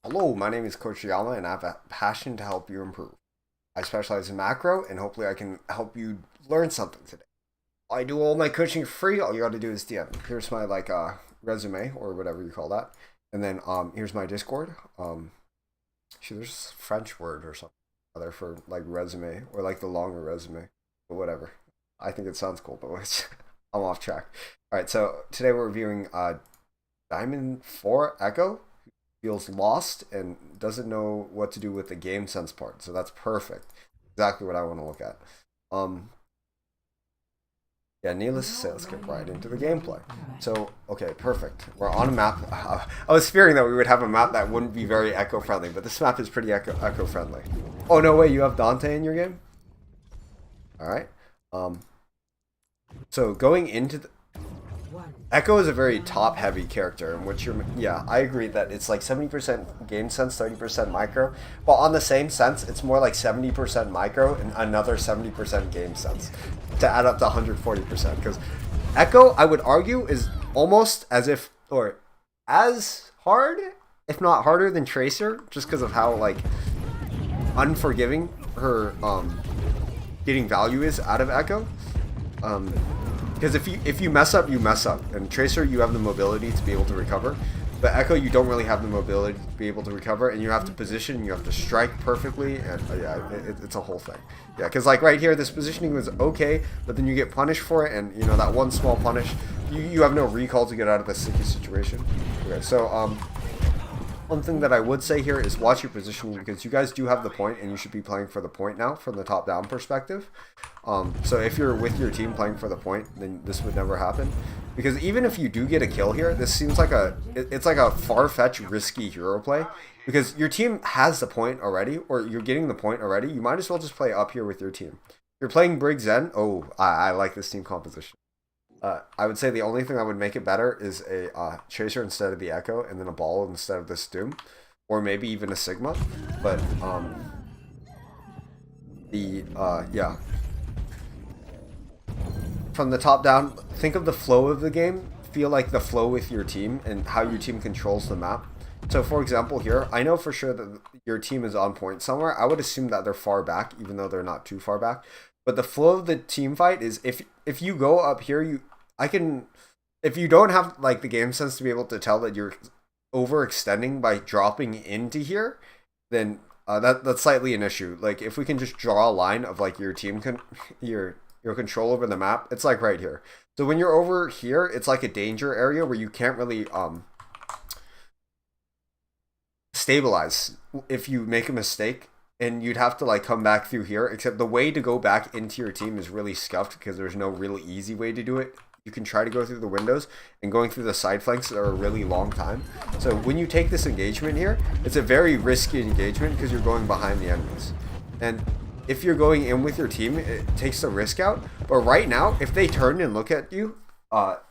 Hello, my name is Coach Oyama and I have a passion to help you improve. I specialize in macro and hopefully I can help you learn something today. I do all my coaching free. All you got to do is DM. Here's my resume or whatever you call that. And then here's my Discord. There's a French word or something other for like resume or like the longer resume, but whatever. I think it sounds cool, but I'm off track. All right, so today we're reviewing Diamond 4 Echo. Feels lost and doesn't know what to do with the game sense part. So that's perfect. Exactly what I want to look at. Yeah, needless to say, let's get right into the gameplay. So, okay, perfect. We're on a map. I was fearing that we would have a map that wouldn't be very echo-friendly, but this map is pretty echo-friendly. Oh, no way, you have Dante in your game? Alright. So, going into the... Echo is a very top-heavy character, in which yeah, I agree that it's like 70% game sense, 30% micro. But on the same sense, it's more like 70% micro and another 70% game sense to add up to 140%. Because Echo, I would argue, is almost as if, or as hard, if not harder than Tracer, just because of how like unforgiving her getting value is out of Echo. Because if you mess up, you mess up. And Tracer, you have the mobility to be able to recover. But Echo, you don't really have the mobility to be able to recover. And you have to position, you have to strike perfectly. And yeah, it's a whole thing. Yeah, because like right here, this positioning was okay. But then you get punished for it. And, you know, that one small punish, you have no recall to get out of the sticky situation. Okay, so, one thing that I would say here is watch your positioning because you guys do have the point and you should be playing for the point now from the top-down perspective. So if you're with your team playing for the point, then this would never happen. Because even if you do get a kill here, this seems like it's like a far-fetched, risky hero play. Because your team has the point already, or you're getting the point already, you might as well just play up here with your team. You're playing Brig Zen. Oh, I like this team composition. I would say the only thing that would make it better is a Tracer instead of the Echo, and then a Ball instead of this Doom, or maybe even a Sigma. But yeah, from the top down, think of the flow of the game. Feel like the flow with your team and how your team controls the map. So, for example, here, I know for sure that your team is on point somewhere. I would assume that they're far back, even though they're not too far back. But the flow of the team fight is if you go up here, if you don't have like the game sense to be able to tell that you're overextending by dropping into here, then that's slightly an issue. Like if we can just draw a line of like your team your control over the map, it's like right here. So when you're over here, it's like a danger area where you can't really stabilize if you make a mistake. And you'd have to like come back through here, except the way to go back into your team is really scuffed because there's no really easy way to do it. You can try to go through the windows, and going through the side flanks are a really long time. So when you take this engagement here, it's a very risky engagement because you're going behind the enemies. And if you're going in with your team, it takes the risk out. But right now, if they turn and look at you,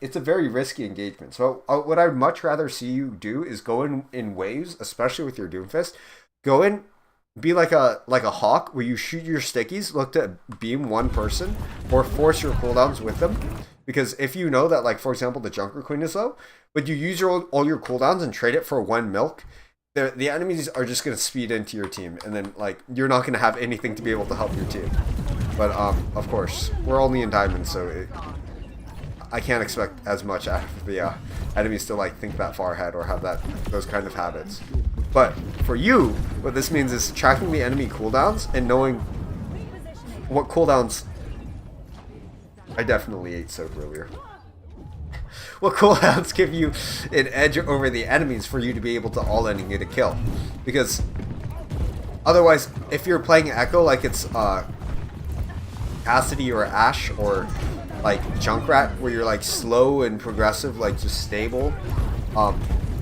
it's a very risky engagement. So what I'd much rather see you do is go in waves, especially with your Doomfist. Go in, be like a hawk where you shoot your stickies, look to beam one person or force your cooldowns with them. Because if you know that, like for example, the Junker Queen is low, but you use all your cooldowns and trade it for one milk, the enemies are just going to speed into your team, and then like you're not going to have anything to be able to help your team. But of course, we're only in diamond, so I can't expect as much out of the enemies to like think that far ahead or have those kind of habits. But for you, what this means is tracking the enemy cooldowns and knowing what cooldowns... I definitely ate soap earlier. What cooldowns give you an edge over the enemies for you to be able to all-in and get a kill. Because otherwise, if you're playing Echo like it's Cassidy or Ashe or like Junkrat, where you're like slow and progressive, like just stable,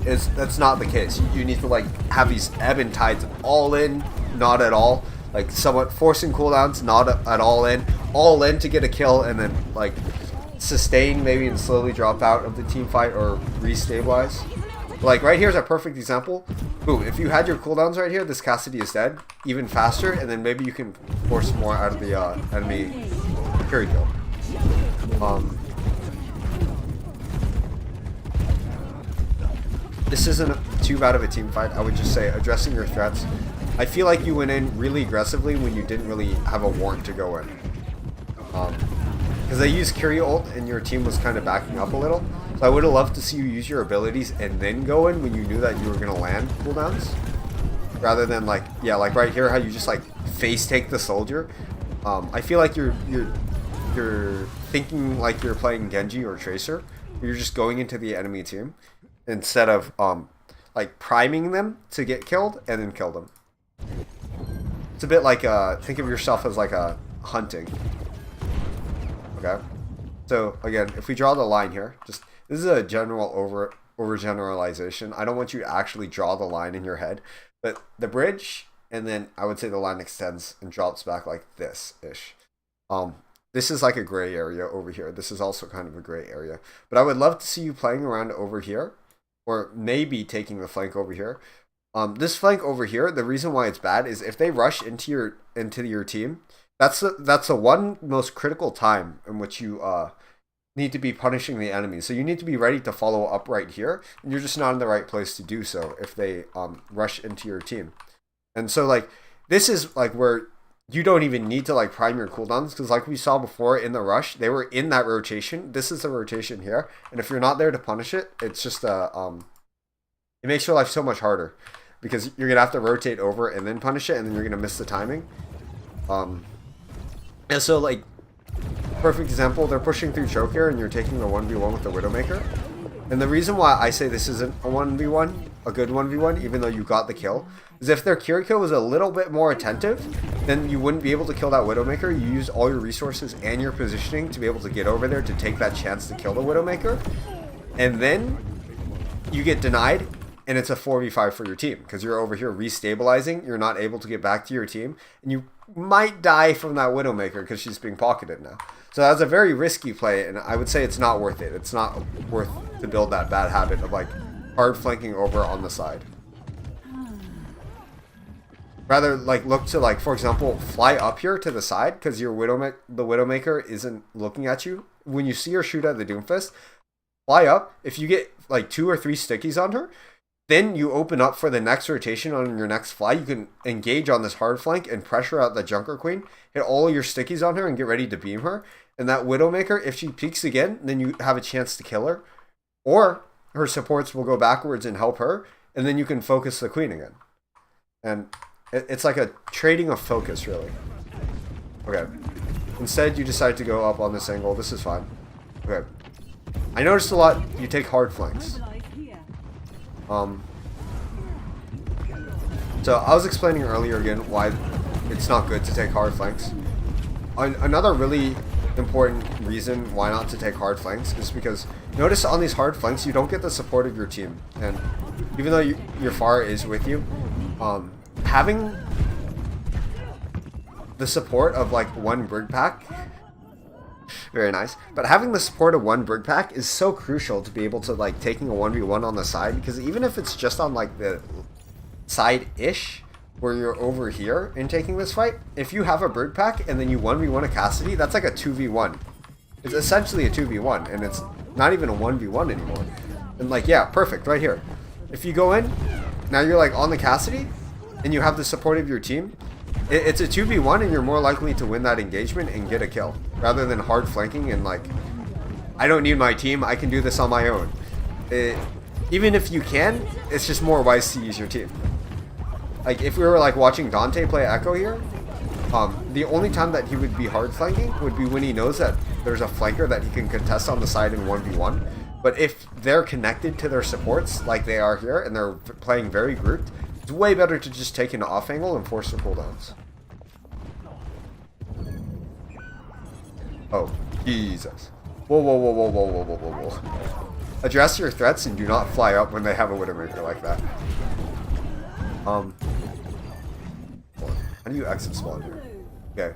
that's not the case. You need to like have these ebb and tides of all in, not at all, like somewhat forcing cooldowns, not at all in to get a kill, and then like sustain maybe and slowly drop out of the team fight or restabilize. Like right here's a perfect example. Boom, if you had your cooldowns right here, this Cassidy is dead even faster, and then maybe you can force more out of the enemy carry kill. this isn't too bad of a team fight. I would just say addressing your threats. I feel like you went in really aggressively when you didn't really have a warrant to go in. Because they used Curie ult and your team was kind of backing up a little. So I would have loved to see you use your abilities and then go in when you knew that you were going to land cooldowns. Rather than like, yeah, like right here, how you just like face take the soldier. I feel like you're thinking like you're playing Genji or Tracer. You're just going into the enemy team instead of like priming them to get killed and then kill them. It's a bit like think of yourself as like a hunting. Okay. So again, if we draw the line here, just this is a general overgeneralization. I don't want you to actually draw the line in your head, but the bridge, and then I would say the line extends and drops back like this ish. This is like a gray area over here. This is also kind of a gray area, but I would love to see you playing around over here, or maybe taking the flank over here. This flank over here, the reason why it's bad is if they rush into your team, that's the one most critical time in which you need to be punishing the enemy. So you need to be ready to follow up right here, and you're just not in the right place to do so if they rush into your team. And so like this is like where you don't even need to like prime your cooldowns, because like we saw before in the rush, they were in that rotation. This is the rotation here, and if you're not there to punish it, it's just it makes your life so much harder, because you're gonna have to rotate over and then punish it, and then you're gonna miss the timing. And so like perfect example, they're pushing through choke here and you're taking the 1v1 with the Widowmaker. And the reason why I say this isn't a 1v1, a good 1v1, even though you got the kill, is if their Kiriko was a little bit more attentive, then you wouldn't be able to kill that Widowmaker. You use all your resources and your positioning to be able to get over there to take that chance to kill the Widowmaker. And then you get denied, and it's a 4v5 for your team, because you're over here restabilizing, you're not able to get back to your team, and you might die from that Widowmaker because she's being pocketed now. So that's a very risky play, and I would say it's not worth it. It's not worth to build that bad habit of like hard flanking over on the side. Rather like look to like, for example, fly up here to the side, because the Widowmaker isn't looking at you. When you see her shoot at the Doomfist, fly up. If you get like 2 or 3 stickies on her, then you open up for the next rotation on your next fly. You can engage on this hard flank and pressure out the Junker Queen, hit all of your stickies on her and get ready to beam her. And that Widowmaker, if she peeks again, then you have a chance to kill her. Or her supports will go backwards and help her, and then you can focus the Queen again. And it's like a trading of focus, really. Okay. Instead, you decide to go up on this angle. This is fine. Okay. I noticed a lot you take hard flanks. So I was explaining earlier again why it's not good to take hard flanks. Another really important reason why not to take hard flanks is because notice on these hard flanks you don't get the support of your team, and even though your FAR is with you, having the support of like one brig pack, very nice, but having the support of one brig pack is so crucial to be able to like taking a 1v1 on the side, because even if it's just on like the side-ish where you're over here and taking this fight, if you have a brig pack and then you 1v1 a Cassidy, that's like a 2v1. It's essentially a 2v1, and it's not even a 1v1 anymore. And like, yeah, perfect, right here. If you go in, now you're like on the Cassidy, and you have the support of your team, it's a 2v1 and you're more likely to win that engagement and get a kill, rather than hard flanking and like, I don't need my team, I can do this on my own. Even if you can, it's just more wise to use your team. Like if we were like watching Dante play Echo here, the only time that he would be hard flanking would be when he knows that there's a flanker that he can contest on the side in 1v1. But if they're connected to their supports like they are here and they're playing very grouped, it's way better to just take an off angle and force their cooldowns. Oh, Jesus. Whoa, whoa, whoa, whoa, whoa, whoa, whoa, whoa, whoa. Address your threats and do not fly up when they have a Widowmaker like that. How do you exit spawn here? Okay.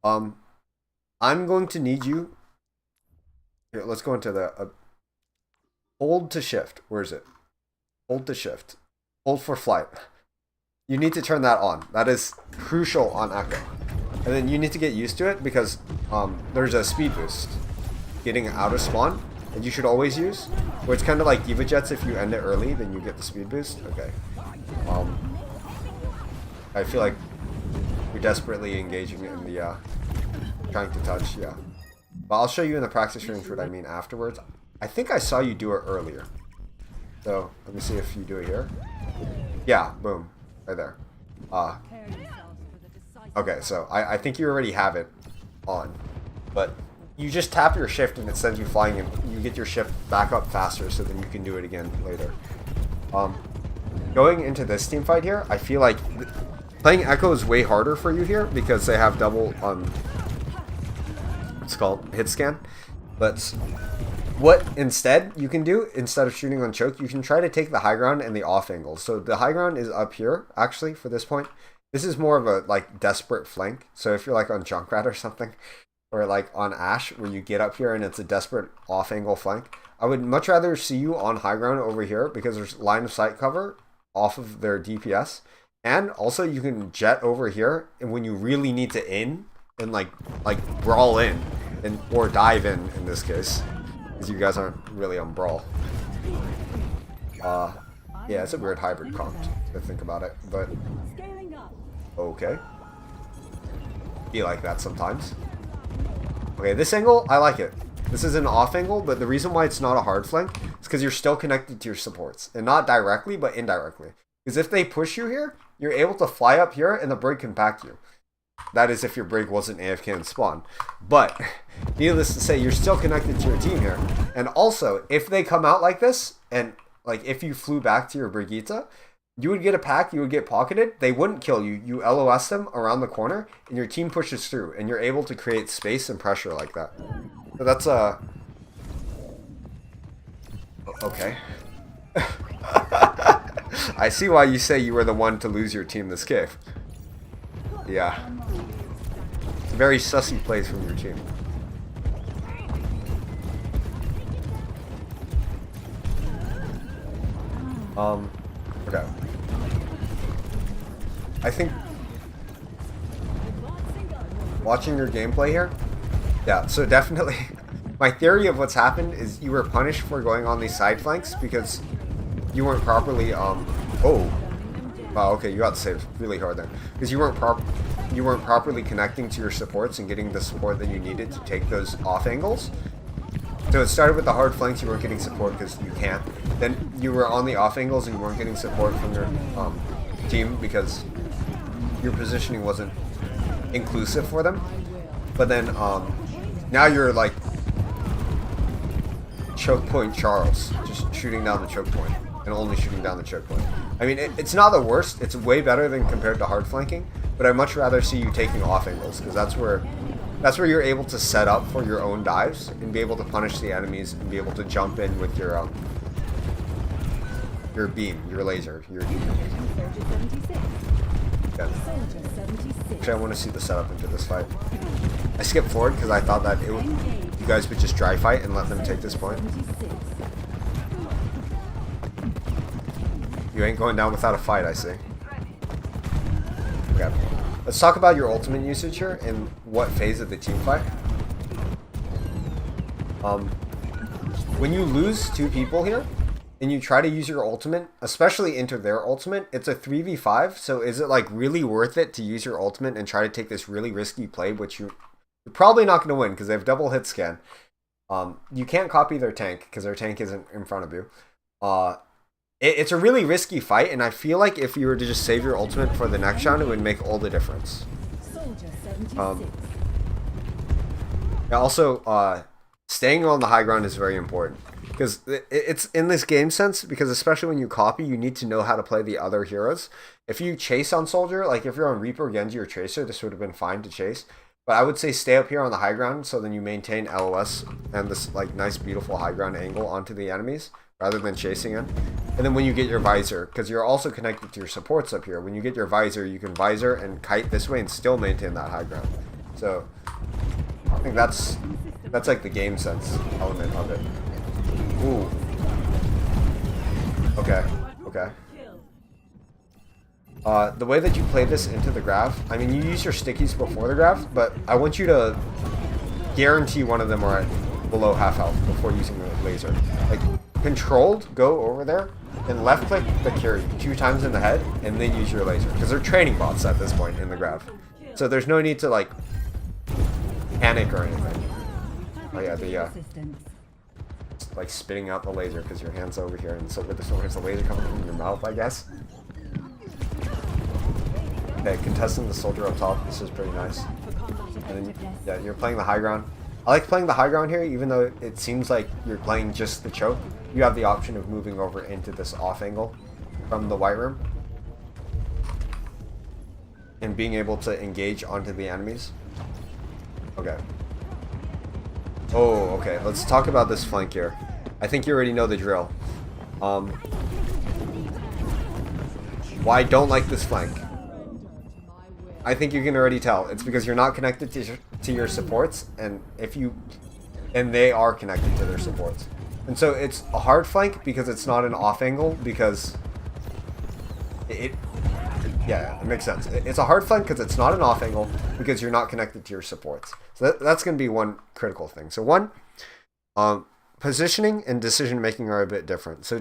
I'm going to need you. Here, let's go into the hold to shift. Where is it? Hold to shift. Hold for flight. You need to turn that on. That is crucial on Echo. And then you need to get used to it, because there's a speed boost getting out of spawn. that you should always use, where it's kind of like Diva Jets. If you end it early, then you get the speed boost. Okay. I feel like you're desperately engaging in the trying to touch, yeah. But I'll show you in the practice range what I mean afterwards. I think I saw you do it earlier. So let me see if you do it here. Yeah, boom, right there. Okay, so I think you already have it on, but you just tap your shift and it sends you flying, and you get your shift back up faster, so then you can do it again later. Going into this team fight here, I feel like playing Echo is way harder for you here because they have double what's called hit scan. But what instead you can do, instead of shooting on choke, you can try to take the high ground and the off angle. So the high ground is up here actually for this point. This is more of a like desperate flank. So if you're like on Junkrat or something, or like on Ashe where you get up here and it's a desperate off angle flank, I would much rather see you on high ground over here because there's line of sight cover off of their DPS. And also you can jet over here, and when you really need to in and like brawl in and or dive in this case, because you guys aren't really on brawl. Yeah, it's a weird hybrid comp to think about it, but okay. Be like that sometimes. Okay, this angle, I like it. This is an off angle, but the reason why it's not a hard flank is because you're still connected to your supports, and not directly, but indirectly. Because if they push you here, you're able to fly up here and the brig can pack you. That is if your brig wasn't AFK and spawn. But, needless to say, you're still connected to your team here. And also, if they come out like this, and like if you flew back to your Brigitte, you would get a pack, you would get pocketed, they wouldn't kill you. You LOS them around the corner, and your team pushes through, and you're able to create space and pressure like that. So that's okay. I see why you say you were the one to lose your team this game. Yeah. Very sussy plays from your team. Okay. I think watching your gameplay here, yeah, so definitely my theory of what's happened is you were punished for going on these side flanks because you weren't properly okay, you got saved really hard there because you weren't properly connecting to your supports and getting the support that you needed to take those off angles. So it started with the hard flanks, you weren't getting support because you can't. Then you were on the off angles and you weren't getting support from your team because your positioning wasn't inclusive for them. But then now you're like choke point Charles, just shooting down the choke point and only shooting down the choke point. I mean, it's not the worst. It's way better than compared to hard flanking, but I'd much rather see you taking off angles because that's where you're able to set up for your own dives and be able to punish the enemies and be able to jump in with your beam, your laser, your okay. Actually, I want to see the setup into this fight. I skipped forward because I thought that you guys would just dry fight and let them take this point. You ain't going down without a fight, I see. Okay. Let's talk about your ultimate usage here and what phase of the team fight. When you lose two people here and you try to use your ultimate, especially into their ultimate, it's a 3v5. So is it like really worth it to use your ultimate and try to take this really risky play, which you're probably not going to win because they have double hit scan. You can't copy their tank because their tank isn't in front of you. It's a really risky fight, and I feel like if you were to just save your ultimate for the next round, it would make all the difference. Also, staying on the high ground is very important. Because it's in this game sense, because especially when you copy, you need to know how to play the other heroes. If you chase on Soldier, like if you're on Reaper, Genji, or Tracer, this would have been fine to chase. But I would say stay up here on the high ground, so then you maintain LOS and this like nice, beautiful high ground angle onto the enemies, rather than chasing it. And then when you get your visor, because you're also connected to your supports up here, when you get your visor, you can visor and kite this way and still maintain that high ground. So I think that's like the game sense element of it. Ooh. Okay. Okay. The way that you play this into the graph, I mean, you use your stickies before the graph, but I want you to guarantee one of them are below half health before using the laser. Like, controlled, go over there, and left click the carry 2 times in the head, and then use your laser. Because they're training bots at this point in the graph. So there's no need to, like, panic or anything. Oh yeah, the, like, spitting out the laser because your hand's over here, and so there's a laser coming from your mouth, I guess. Okay, contesting the soldier up top, this is pretty nice. And then, yeah, you're playing the high ground. I like playing the high ground here, even though it seems like you're playing just the choke. You have the option of moving over into this off angle from the white room. And being able to engage onto the enemies. Okay. Oh, okay. Let's talk about this flank here. I think you already know the drill. Why I don't like this flank. I think you can already tell. It's because you're not connected to your supports, and they are connected to their supports. And so it's a hard flank because it's not an off angle, because yeah, it makes sense. It's a hard flank because it's not an off angle because you're not connected to your supports. So that's going to be one critical thing. So one, positioning and decision making are a bit different. So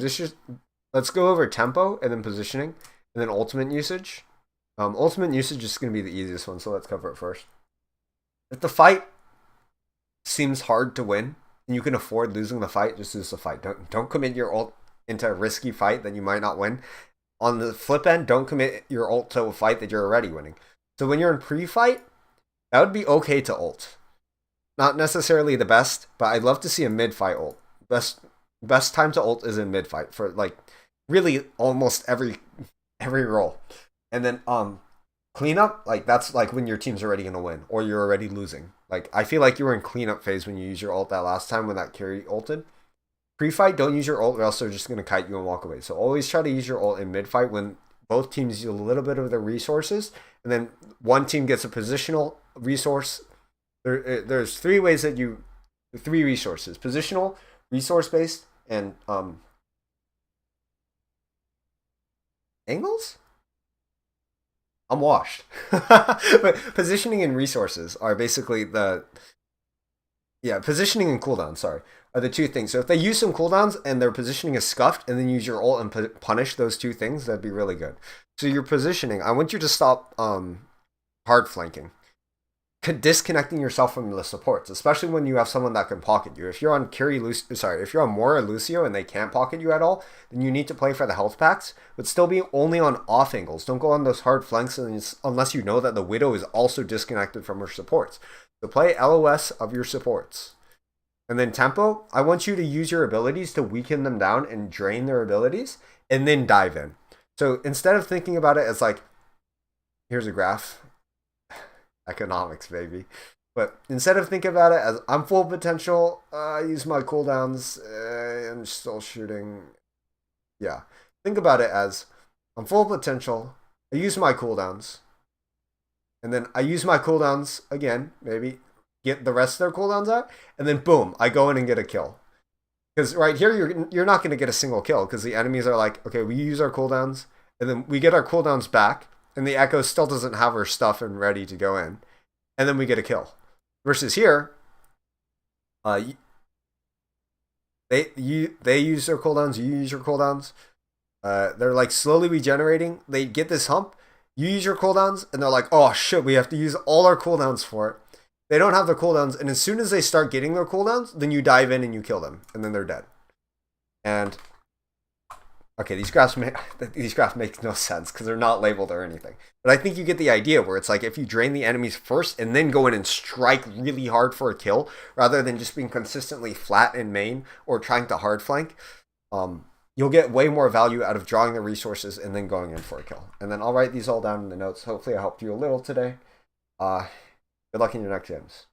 let's go over tempo and then positioning and then ultimate usage. Ultimate usage is going to be the easiest one, so let's cover it first. If the fight seems hard to win and you can afford losing the fight, just lose the fight. Don't commit your ult into a risky fight that you might not win. On the flip end, don't commit your ult to a fight that you're already winning. So when you're in pre-fight, that would be okay to ult. Not necessarily the best, but I'd love to see a mid-fight ult. Best time to ult is in mid-fight for, like, really almost every role. And then cleanup, like, that's like when your team's already gonna win or you're already losing. Like, I feel like you were in cleanup phase when you used your ult that last time when that carry ulted. Pre-fight, don't use your ult or else they're just gonna kite you and walk away. So always try to use your ult in mid-fight when both teams use a little bit of their resources, and then one team gets a positional resource. There's 3 ways that you 3 resources: positional, resource-based, and angles. I'm washed. But positioning and resources are basically positioning and cooldown, sorry, are the 2 things. So if they use some cooldowns and their positioning is scuffed and then use your ult and punish those 2 things, that'd be really good. So your positioning, I want you to stop hard flanking. Disconnecting yourself from the supports, especially when you have someone that can pocket you. If you're on if you're on Moira Lucio and they can't pocket you at all, then you need to play for the health packs, but still be only on off angles. Don't go on those hard flanks unless you know that the Widow is also disconnected from her supports. So play LOS of your supports. And then tempo, I want you to use your abilities to weaken them down and drain their abilities, and then dive in. So instead of thinking about it as like, here's a graph, economics, baby. But instead of thinking about it as I'm full potential, I use my cooldowns, I'm still shooting. Yeah. Think about it as I'm full potential, I use my cooldowns, and then I use my cooldowns again, maybe get the rest of their cooldowns out, and then boom, I go in and get a kill. Because right here, you're not going to get a single kill because the enemies are like, okay, we use our cooldowns, and then we get our cooldowns back, and the Echo still doesn't have her stuff and ready to go in, and then we get a kill. Versus here, they use their cooldowns, you use your cooldowns. They're like slowly regenerating. They get this hump, you use your cooldowns, and they're like, oh shit, we have to use all our cooldowns for it. They don't have their cooldowns, and as soon as they start getting their cooldowns, then you dive in and you kill them, and then they're dead. And okay, these graphs make no sense because they're not labeled or anything. But I think you get the idea where it's like if you drain the enemies first and then go in and strike really hard for a kill, rather than just being consistently flat in main or trying to hard flank, you'll get way more value out of drawing the resources and then going in for a kill. And then I'll write these all down in the notes. Hopefully I helped you a little today. Good luck in your next games.